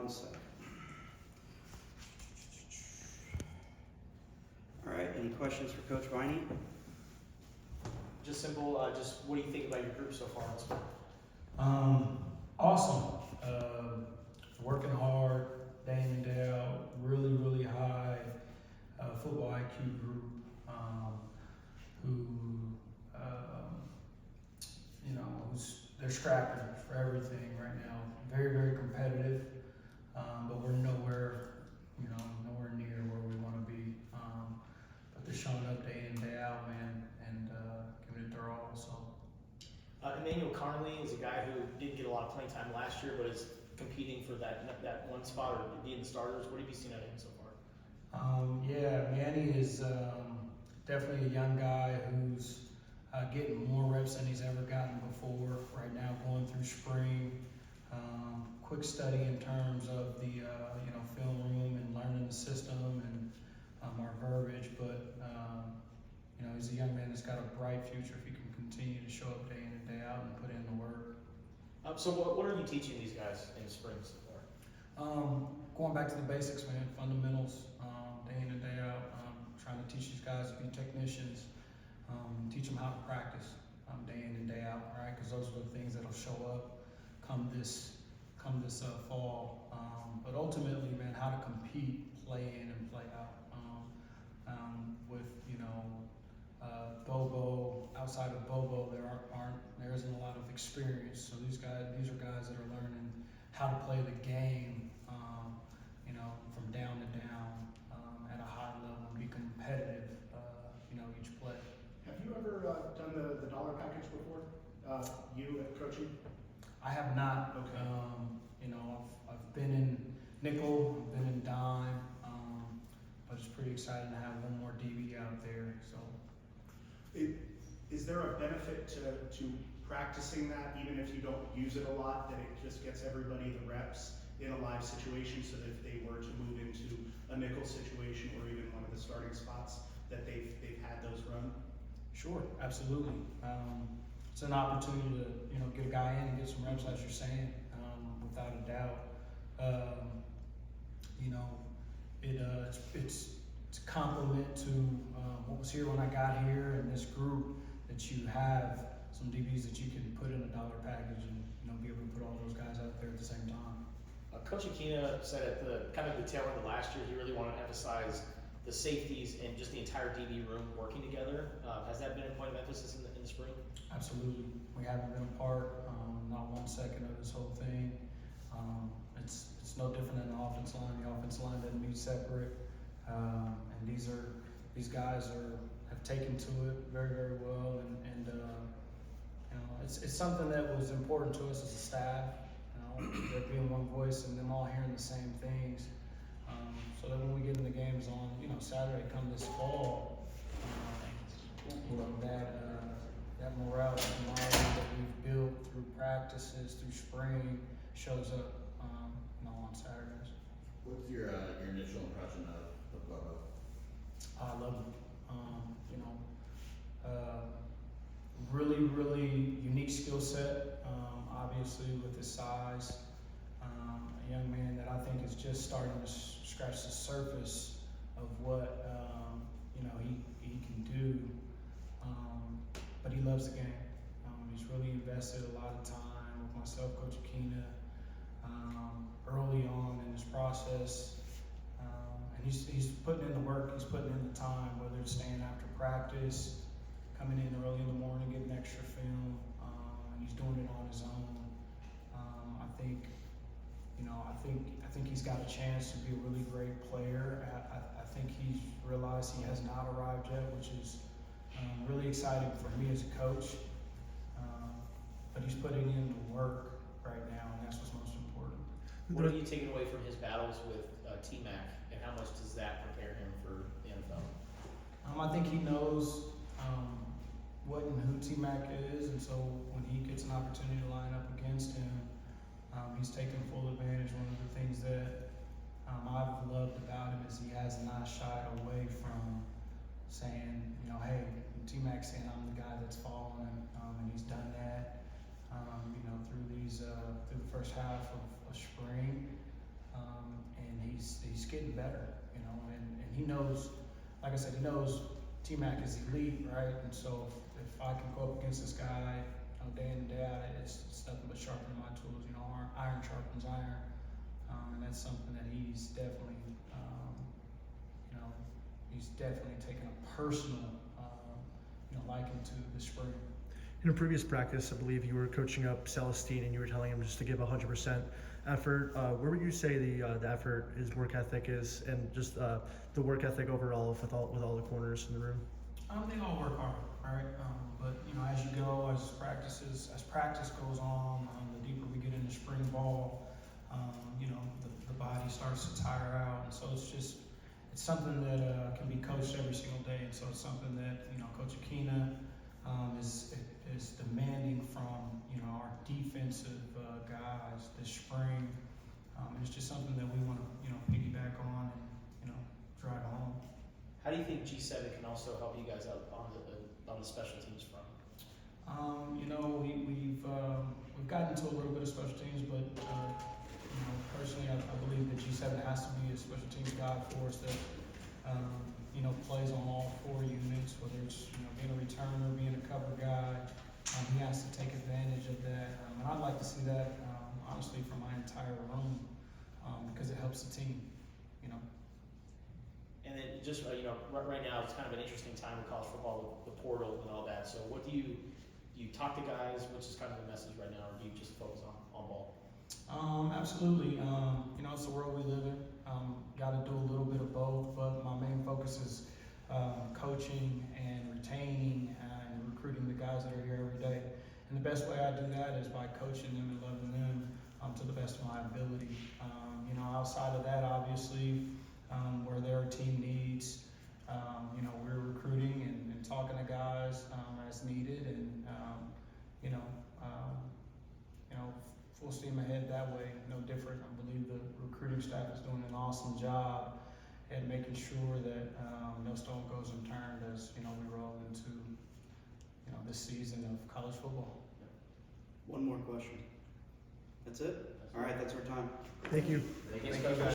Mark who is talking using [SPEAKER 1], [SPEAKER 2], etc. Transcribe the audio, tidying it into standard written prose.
[SPEAKER 1] 1 second. All right, any questions for Coach Viney?
[SPEAKER 2] Just simple, just what do you think about your group so far in spring?
[SPEAKER 3] Awesome. Working hard, day in and day out, really high football IQ group who, they're scrapping for everything right now. Very competitive, but we're nowhere near where we want to be. But they're showing up day in, day out, man, and giving it their all. So.
[SPEAKER 2] Emmanuel Carnley is a guy who didn't get a lot of playing time last year, but is competing for that one spot or being the starters. What have you seen out of him so far?
[SPEAKER 3] Manny is definitely a young guy who's getting more reps than he's ever gotten before. Right now, going through spring, quick study in terms of the film room and learning the system and our verbiage. But he's a young man that's got a bright future if he can continue to show up day in and day out and put in the work.
[SPEAKER 2] So what are you teaching these guys in the spring so far?
[SPEAKER 3] Going back to the basics, man, fundamentals, day in and day out. Trying to teach these guys to be technicians, teach them how to practice day in and day out, right? Because those are the things that'll show up come this fall. But ultimately, man, how to compete, play in and play out. With Bobo, outside of Bobo, there isn't a lot of experience. So these are guys that are learning how to play the game, from down to down at a high level, and be competitive, each play.
[SPEAKER 4] Have you ever done the dollar package before? You at coaching?
[SPEAKER 3] I have not.
[SPEAKER 4] Okay.
[SPEAKER 3] I've been in nickel, I've been in dime, but it's pretty exciting to have one more DB out there. So.
[SPEAKER 4] Is there a benefit to practicing that, even if you don't use it a lot, that it just gets everybody the reps in a live situation, so that if they were to move into a nickel situation or even one of the starting spots, that they've had those run?
[SPEAKER 3] Sure, absolutely. It's an opportunity to get a guy in and get some reps, as you're saying, without a doubt. It's a compliment to what was here when I got here, and this group, that you have some DBs that you can put in a dollar package and be able to put all those guys out there at the same time.
[SPEAKER 2] Coach Aquina said at the tail end of last year, he really wanted to emphasize the safeties and just the entire DB room working together. Has that been a point of emphasis in the spring?
[SPEAKER 3] Absolutely. We haven't been apart, not 1 second of this whole thing. It's no different than the offensive line. The offensive line doesn't meet separate, and these guys have taken to it very well, and it's something that was important to us as a staff. There being one voice and them all hearing the same things, so that when we get in the games on Saturday come this fall, that morale, that camaraderie that we've built through practices, through spring, shows up on Saturdays.
[SPEAKER 5] What's your initial impression of Bobo?
[SPEAKER 3] I love him. Really unique skill set. Obviously, with his size, a young man that I think is just starting to scratch the surface of what he can do. But he loves the game. He's really invested a lot of time with myself, Coach Aquina, early on in this process. And he's putting in the work, he's putting in the time, whether it's staying after practice, coming in early in the morning, getting extra film, and he's doing it on his own. I think he's got a chance to be a really great player. I think he's realized he has not arrived yet, which is really exciting for me as a coach. But he's putting in the work right now, and that's what's most important.
[SPEAKER 2] What have you taken away from his battles with T-Mac, and how much does that prepare him for the NFL?
[SPEAKER 3] I think he knows what and who T-Mac is, and so when he gets an opportunity to line up against him, he's taking full advantage. One of the things that I've loved about him is he has not shied away from saying, hey, T-Mac's saying I'm the guy that's following him, and he's done that, through the first half of spring. just getting better, you know, and he knows, like I said, he knows T-Mac is elite, right? And so if I can go up against this guy, you know, day in and day out, it's nothing but sharpening my tools, you know, iron sharpens iron. And that's something that he's definitely, you know, he's definitely taken a personal, you know, liking to this spring.
[SPEAKER 6] In a previous practice, I believe you were coaching up Celestine and you were telling him just to give 100% effort. Where would you say the effort, his work ethic is, and just the work ethic overall with all the corners in the room?
[SPEAKER 3] They all work hard, right? But you know, as you go, as practice goes on, the deeper we get into spring ball, you know, the body starts to tire out, and so it's something that can be coached every single day, and so it's something that, you know, Coach Akina is demanding from, you know, our defensive guys this spring. And it's just something that we want to, you know, piggyback on and, you know, drive home.
[SPEAKER 2] How do you think G7 can also help you guys out on the special teams front?
[SPEAKER 3] You know, we've gotten into a little bit of special teams, but you know, personally, I believe that G7 has to be a special teams guy for us that you know, plays on all 4 units, whether it's, you know, being a returner, being a cover guy. He has to take advantage of that, and I'd like to see that honestly for my entire room because it helps the team, you know.
[SPEAKER 2] And then just, you know, right now it's kind of an interesting time in college football with the portal and all that. So what do you talk to guys? Which is kind of the message right now, or do you just focus on ball?
[SPEAKER 3] Absolutely. You know, it's the world we live in. Got to do a little bit of both, but my main focus is coaching and retaining and recruiting the guys that are here every day. And the best way I do that is by coaching them and loving them to the best of my ability. You know, outside of that, obviously, where there are team needs, you know, we're recruiting and talking to guys as needed, and you know, full steam ahead that way. No different. I believe the recruiting staff is doing an awesome job at making sure that no stone goes unturned as, you know, we roll into, you know, this season of college football.
[SPEAKER 1] One more question. That's it? All right, that's our time.
[SPEAKER 6] Thank you.
[SPEAKER 2] Thanks, Coach.